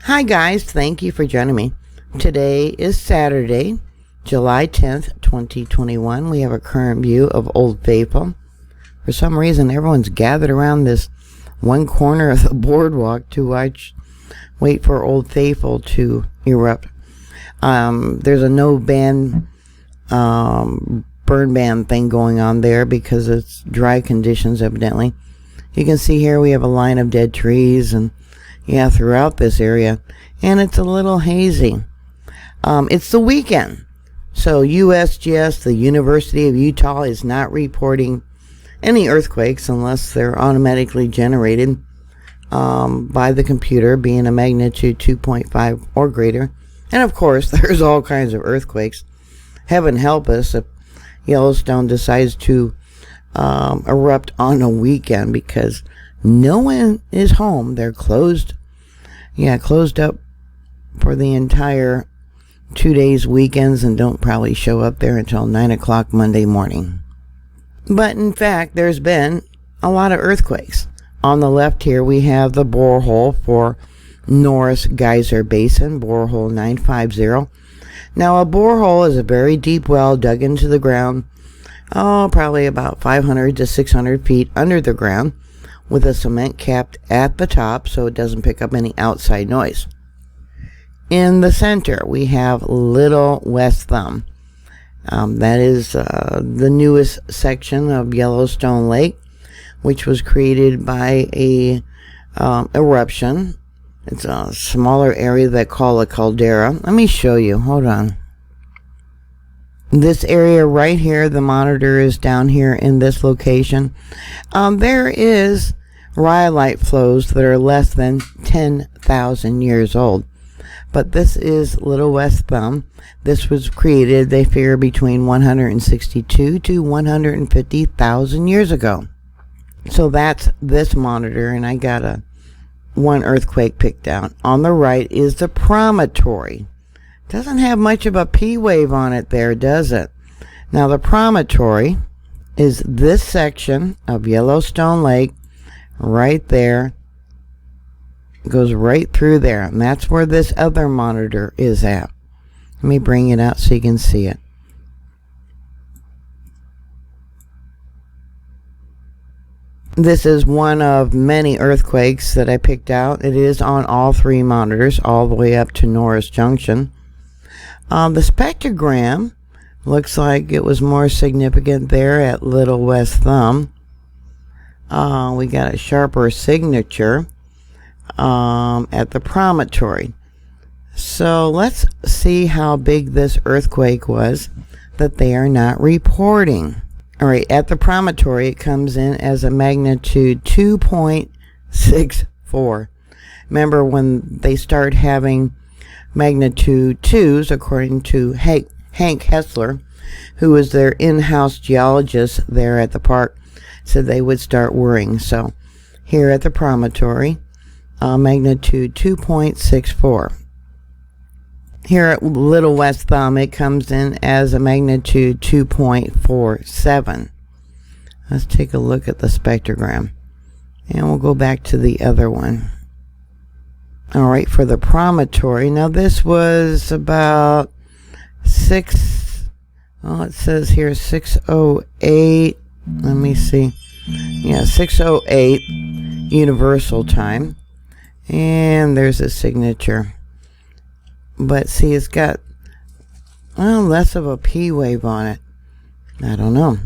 Hi guys, thank you for joining me. Today is Saturday, July 10th, 2021. We have a current view of Old Faithful. For some reason, everyone's gathered around this one corner of the boardwalk to wait for Old Faithful to erupt. There's a no ban, burn ban thing going on there because it's dry conditions evidently. You can see here we have a line of dead trees and throughout this area, and it's a little hazy. It's the weekend, so USGS, the University of Utah, is not reporting any earthquakes unless they're automatically generated by the computer, being a magnitude 2.5 or greater. And of course, there's all kinds of earthquakes. Heaven help us if Yellowstone decides to erupt on a weekend, because no one is home. They're closed up for the entire 2 days weekends and don't probably show up there until 9 o'clock Monday morning. But in fact, there's been a lot of earthquakes. On the left here, we have the borehole for Norris Geyser Basin, Borehole 950. Now, a borehole is a very deep well dug into the ground, probably about 500 to 600 feet under the ground, with a cement capped at the top so it doesn't pick up any outside noise. In the center, we have Little West Thumb. That is the newest section of Yellowstone Lake, which was created by a eruption. It's a smaller area they call a caldera. Let me show you. Hold on. This area right here, the monitor is down here in this location. There is rhyolite flows that are less than 10,000 years old. But this is Little West Thumb. This was created, they figure, between 162 to 150,000 years ago. So that's this monitor, and I got one earthquake picked out. On the right is the Promontory. Doesn't have much of a P wave on it there, does it? Now, the Promontory is this section of Yellowstone Lake right there. It goes right through there, and that's where this other monitor is at. Let me bring it out so you can see it. This is one of many earthquakes that I picked out. It is on all three monitors, all the way up to Norris Junction. The spectrogram looks like it was more significant there at Little West Thumb. We got a sharper signature at the Promontory. So let's see how big this earthquake was that they are not reporting. All right, at the Promontory, it comes in as a magnitude 2.64. Remember, when they start having magnitude 2s, according to Hank Hessler, who was their in-house geologist there at the park, said they would start worrying. So here at the Promontory, magnitude 2.64. Here at Little West Thumb, it comes in as a magnitude 2.47. Let's take a look at the spectrogram, and we'll go back to the other one. All right, for the Promontory, now this was about it says here 6:08. Let me see. Yeah, 6:08 Universal Time. And there's a signature. But see, it's got less of a P wave on it. I don't know.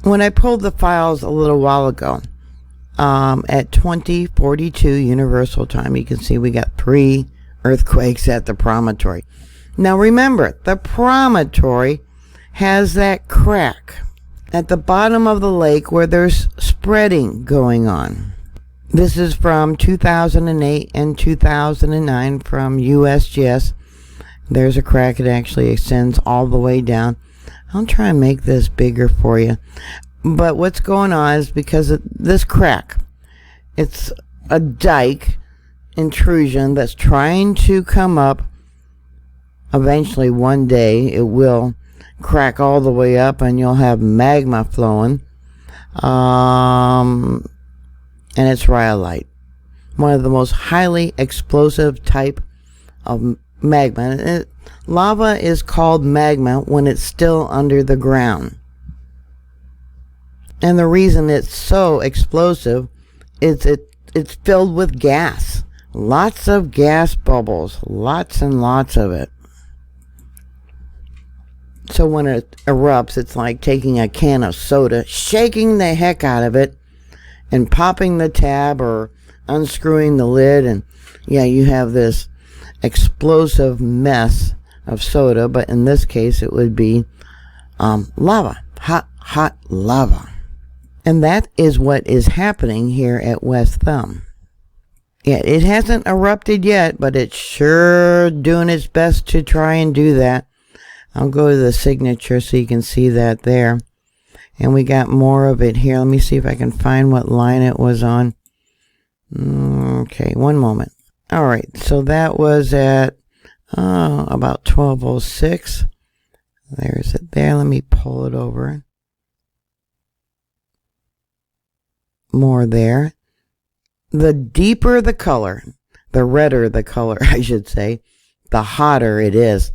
When I pulled the files a little while ago, at 20:42 Universal Time, you can see we got 3 earthquakes at the Promontory. Now remember, the Promontory has that crack at the bottom of the lake where there's spreading going on. This is from 2008 and 2009 from USGS. There's a crack. It actually extends all the way down. I'll try and make this bigger for you. But what's going on is because of this crack. It's a dike intrusion that's trying to come up. Eventually, one day, it will crack all the way up and you'll have magma flowing. And it's rhyolite. one of the most highly explosive type of magma. Lava is called magma when it's still under the ground. And the reason it's so explosive is it's filled with gas. Lots of gas bubbles. Lots and lots of it. So when it erupts, it's like taking a can of soda, shaking the heck out of it, and popping the tab or unscrewing the lid. And yeah, you have this explosive mess of soda. But in this case, it would be lava. Hot lava. And that is what is happening here at West Thumb. Yeah, it hasn't erupted yet, but it's sure doing its best to try and do that. I'll go to the signature so you can see that there. And we got more of it here. Let me see if I can find what line it was on. Okay, one moment. All right, so that was at about 12:06. There's it there. Let me pull it over. More there. The deeper the color, the redder the color, I should say, the hotter it is.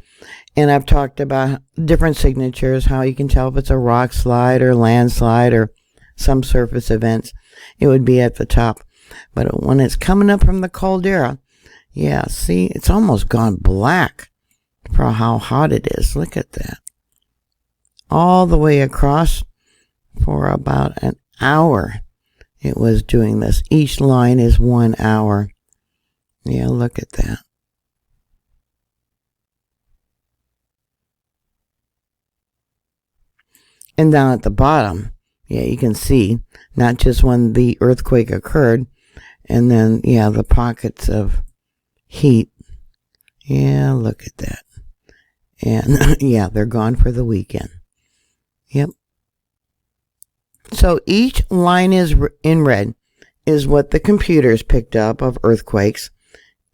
And I've talked about different signatures, how you can tell if it's a rock slide or landslide or some surface events. It would be at the top. But when it's coming up from the caldera, yeah, see, it's almost gone black for how hot it is. Look at that. All the way across for about an hour it was doing this. Each line is 1 hour. Yeah, look at that. And down at the bottom, yeah, you can see not just when the earthquake occurred, and then, yeah, the pockets of heat. Yeah, look at that. And, yeah, they're gone for the weekend. Yep. So each line is in red is what the computers picked up of earthquakes.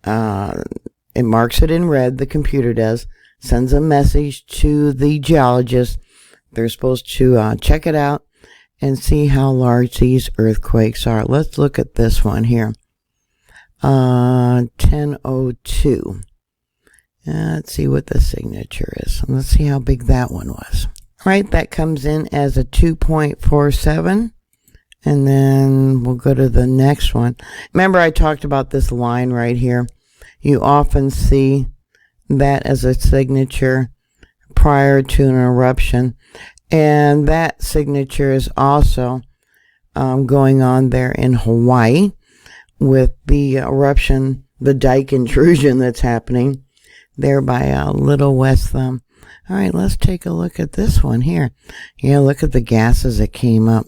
It marks it in red, the computer does, sends a message to the geologist. They're supposed to check it out and see how large these earthquakes are. Let's look at this one here. 10:02. Let's see what the signature is. Let's see how big that one was. All right, that comes in as a 2.47. And then we'll go to the next one. Remember I talked about this line right here. You often see that as a signature prior to an eruption. And that signature is also going on there in Hawaii with the eruption, the dike intrusion that's happening there by Little West Thumb. All right, let's take a look at this one here. Yeah, look at the gases that came up.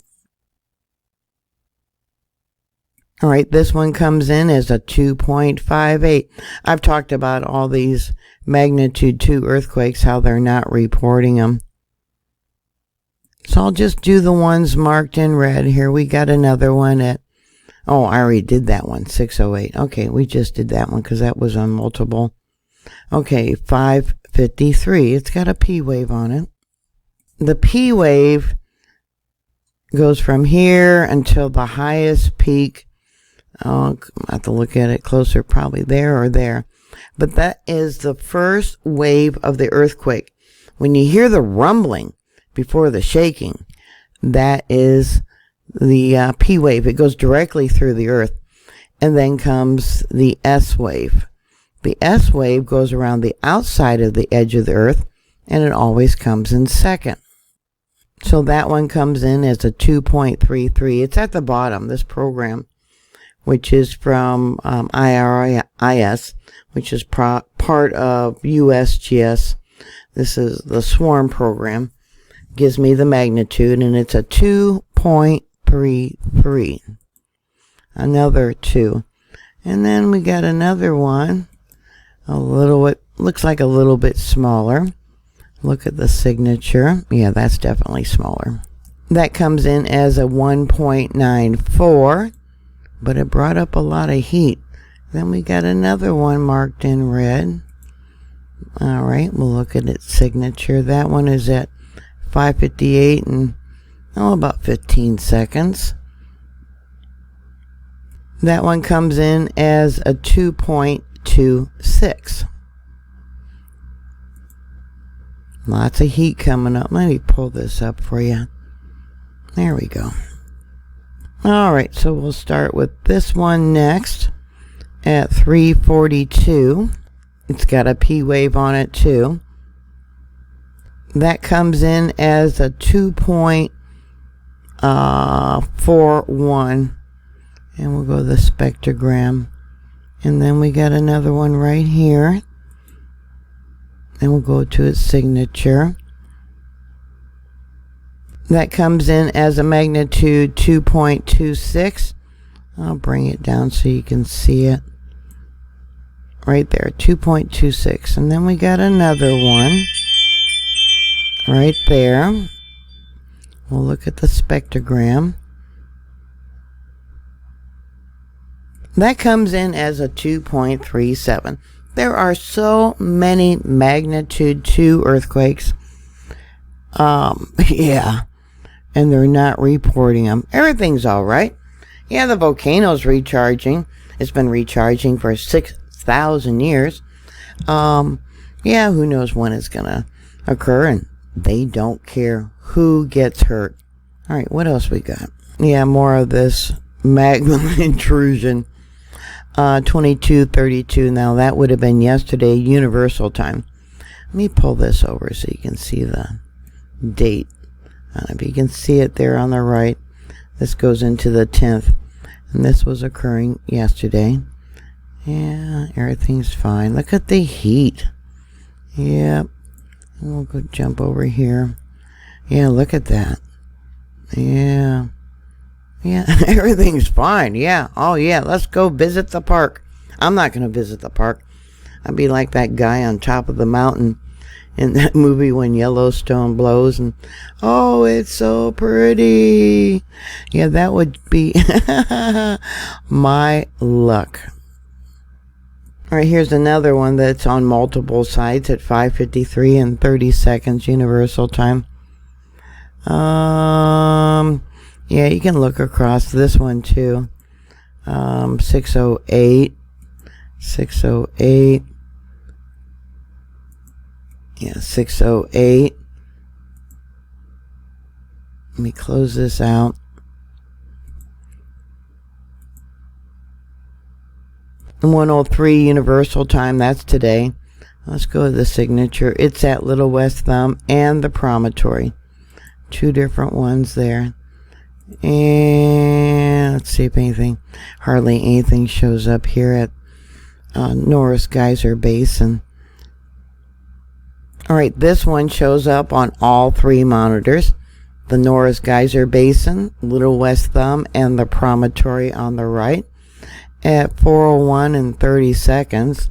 All right, this one comes in as a 2.58. I've talked about all these magnitude 2 earthquakes, how they're not reporting them. So I'll just do the ones marked in red. Here we got another one at, oh, I already did that one, 608. Okay, we just did that one because that was on multiple. Okay, 553. It's got a P wave on it. The P wave goes from here until the highest peak. I'll have to look at it closer, probably there or there. But that is the first wave of the earthquake. When you hear the rumbling before the shaking, that is the P wave. It goes directly through the earth. And then comes the S wave. The S wave goes around the outside of the edge of the earth, and it always comes in second. So that one comes in as a 2.33. It's at the bottom, this program, which is from IRIS, which is part of USGS. This is the swarm program. Gives me the magnitude, and it's a 2.33. Another 2. And then we got another one, a little bit, looks like a little bit smaller. Look at the signature. Yeah, that's definitely smaller. That comes in as a 1.94, but it brought up a lot of heat. Then we got another one marked in red. All right, we'll look at its signature. That one is at 5:58 and about 15 seconds. That one comes in as a 2.26. Lots of heat coming up. Let me pull this up for you. There we go. Alright, so we'll start with this one next at 342. It's got a P wave on it too. That comes in as a 2.41. And we'll go to the spectrogram. And then we got another one right here. And we'll go to its signature. That comes in as a magnitude 2.26. I'll bring it down so you can see it. Right there, 2.26. And then we got another one. Right there. We'll look at the spectrogram. That comes in as a 2.37. There are so many magnitude 2 earthquakes. Yeah. And they're not reporting them. Everything's all right. Yeah, the volcano's recharging. It's been recharging for 6,000 years. Yeah, who knows when it's going to occur, and they don't care who gets hurt. All right, what else we got? Yeah, more of this magma intrusion. 22:32. Now, that would have been yesterday, universal time. Let me pull this over so you can see the date. If you can see it there on the right, this goes into the 10th. And this was occurring yesterday. Yeah, everything's fine. Look at the heat. Yep. We'll go jump over here. Yeah, look at that. Yeah. Yeah, everything's fine. Yeah. Oh, yeah. Let's go visit the park. I'm not going to visit the park. I'd be like that guy on top of the mountain in that movie when Yellowstone blows and, oh, it's so pretty. Yeah, that would be my luck. All right, here's another one that's on multiple sites at 5:53 and 30 seconds universal time. Yeah, you can look across this one too. 608. 608. Yeah, 608. Let me close this out. And 103 universal time, that's today. Let's go to the signature. It's at Little West Thumb and the Promontory. Two different ones there. And let's see if hardly anything shows up here at Norris Geyser Basin. Alright, this one shows up on all three monitors. The Norris Geyser Basin, Little West Thumb, and the Promontory on the right at 4:01 and 30 seconds.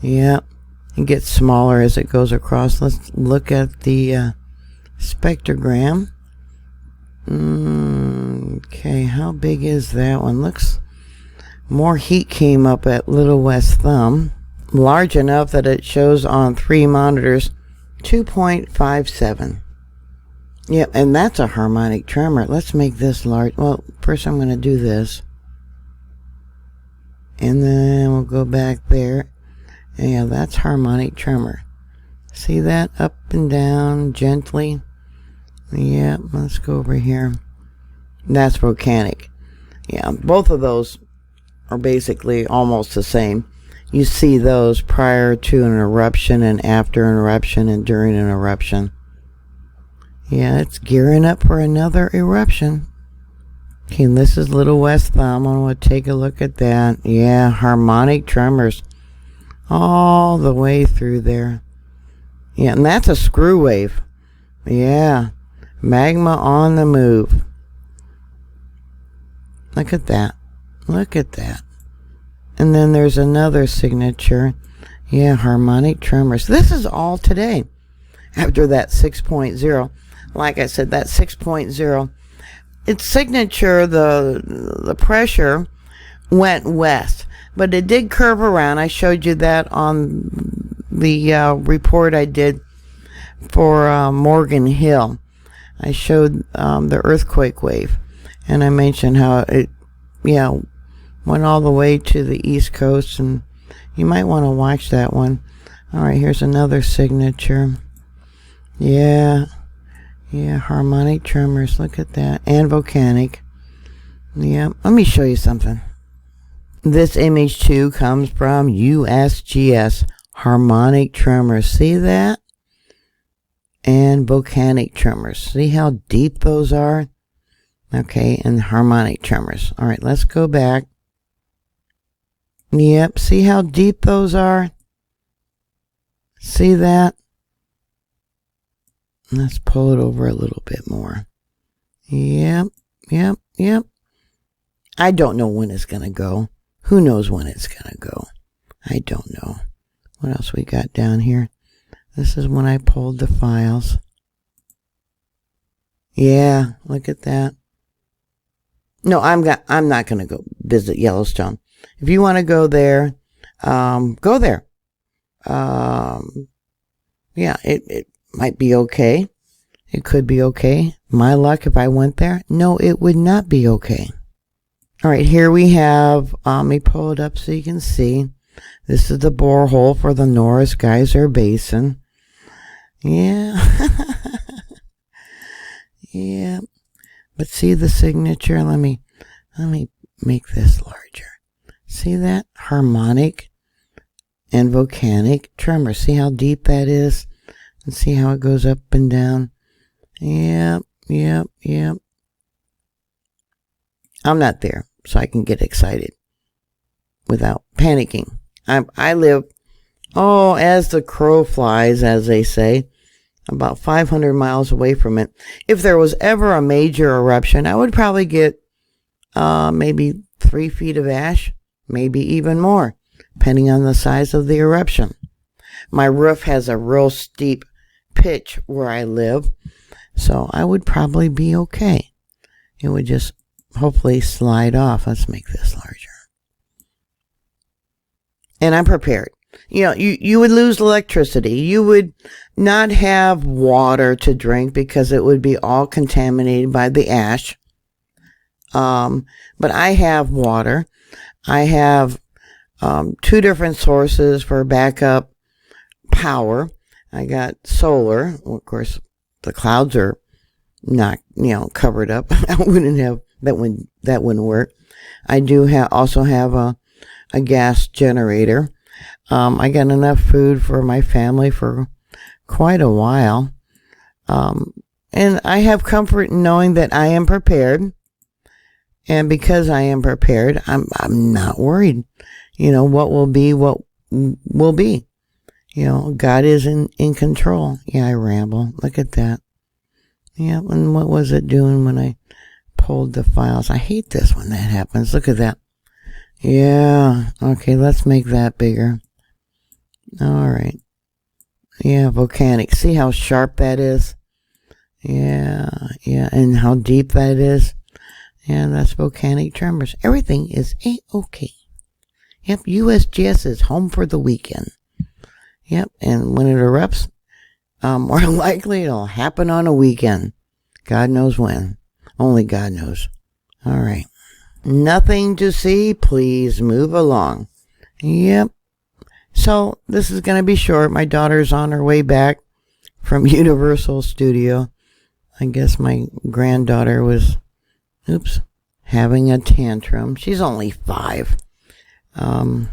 Yep, it gets smaller as it goes across. Let's look at the spectrogram. Okay, how big is that one? Looks more heat came up at Little West Thumb. Large enough that it shows on three monitors 2.57. Yep, and that's a harmonic tremor. Let's make this large. Well, first I'm going to do this. And then we'll go back there. Yeah, that's harmonic tremor. See that? Up and down gently. Yeah, let's go over here. That's volcanic. Yeah, both of those are basically almost the same. You see those prior to an eruption and after an eruption and during an eruption. Yeah, it's gearing up for another eruption. Okay, and this is Little West Thumb. I want to take a look at that. Yeah, harmonic tremors. All the way through there. Yeah, and that's a screw wave. Yeah. Magma on the move. Look at that. Look at that. And then there's another signature. Yeah, harmonic tremors. This is all today. After that 6.0. Like I said, that 6.0. Its signature, the pressure went west. But it did curve around. I showed you that on the report I did for Morgan Hill. I showed the earthquake wave, and I mentioned how it, went all the way to the East Coast, and you might want to watch that one. All right, here's another signature. Yeah, harmonic tremors. Look at that. And volcanic. Yeah, let me show you something. This image too comes from Usgs, harmonic tremors. See that? And volcanic tremors. See how deep those are? Okay, and harmonic tremors. All right, let's go back. Yep, see how deep those are? See that? Let's pull it over a little bit more. Yep. I don't know when it's going to go. Who knows when it's going to go? I don't know. What else we got down here? This is when I pulled the files. Yeah, look at that. No, I'm not going to go visit Yellowstone. If you want to go there, go there. Yeah, it might be okay. It could be okay. My luck, if I went there, no, it would not be okay. All right, here we have, let me pull it up so you can see. This is the borehole for the Norris Geyser Basin. Yeah. Yeah. But see the signature? Let me make this larger. See that? Harmonic and volcanic tremor. See how deep that is? And see how it goes up and down? Yep. I'm not there, so I can get excited without panicking. I live, as the crow flies, as they say, about 500 miles away from it. If there was ever a major eruption, I would probably get maybe 3 feet of ash, maybe even more, depending on the size of the eruption. My roof has a real steep pitch where I live, so I would probably be okay. It would just hopefully slide off. Let's make this larger. And I'm prepared. You know, you would lose electricity. You would not have water to drink because it would be all contaminated by the ash. But I have water. I have 2 different sources for backup power. I got solar. Well, of course, the clouds are not, covered up. I wouldn't have that wouldn't work. I do also have a gas generator. I got enough food for my family for quite a while. And I have comfort in knowing that I am prepared. And because I am prepared, I'm not worried. What will be, will be. God is in control. Yeah, I ramble. Look at that. Yeah, and what was it doing when I pulled the files? I hate this when that happens. Look at that. Yeah. Okay, let's make that bigger. All right. Yeah, volcanic. See how sharp that is? Yeah. And how deep that is? Yeah, that's volcanic tremors. Everything is A-okay. Yep, USGS is home for the weekend. Yep, and when it erupts, more likely it'll happen on a weekend. God knows when. Only God knows. All right. Nothing to see. Please move along. Yep. So this is going to be short. My daughter's on her way back from Universal Studio. I guess my granddaughter was, having a tantrum. She's only 5. I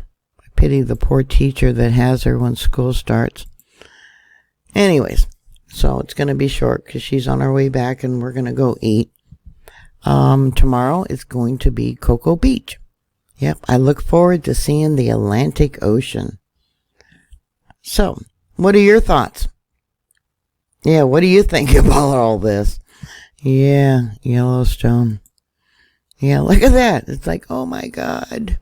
pity the poor teacher that has her when school starts. Anyways, so it's going to be short because she's on her way back and we're going to go eat. Tomorrow it's going to be Cocoa Beach. Yep, I look forward to seeing the Atlantic Ocean. So, what are your thoughts? Yeah, what do you think about all this? Yeah, Yellowstone. Yeah, look at that. It's like, oh my God.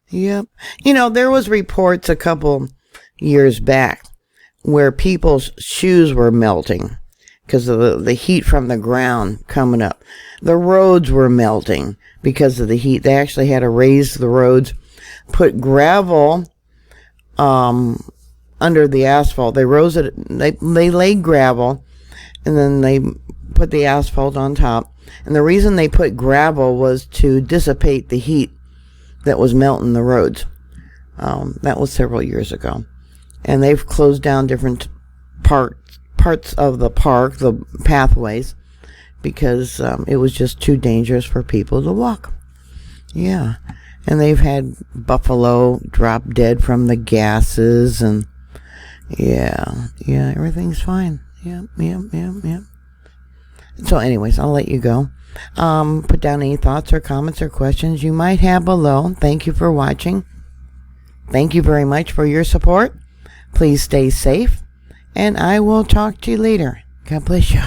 Yep. There was reports a couple years back where people's shoes were melting because of the heat from the ground coming up. The roads were melting because of the heat. They actually had to raise the roads, put gravel under the asphalt. They rose it. They laid gravel, and then they put the asphalt on top. And the reason they put gravel was to dissipate the heat that was melting the roads. That was several years ago. And they've closed down different parts of the park, the pathways, because it was just too dangerous for people to walk. Yeah. And they've had buffalo drop dead from the gases, and yeah, everything's fine. Yep. So anyways, I'll let you go. Put down any thoughts or comments or questions you might have below. Thank you for watching. Thank you very much for your support. Please stay safe, and I will talk to you later. God bless you.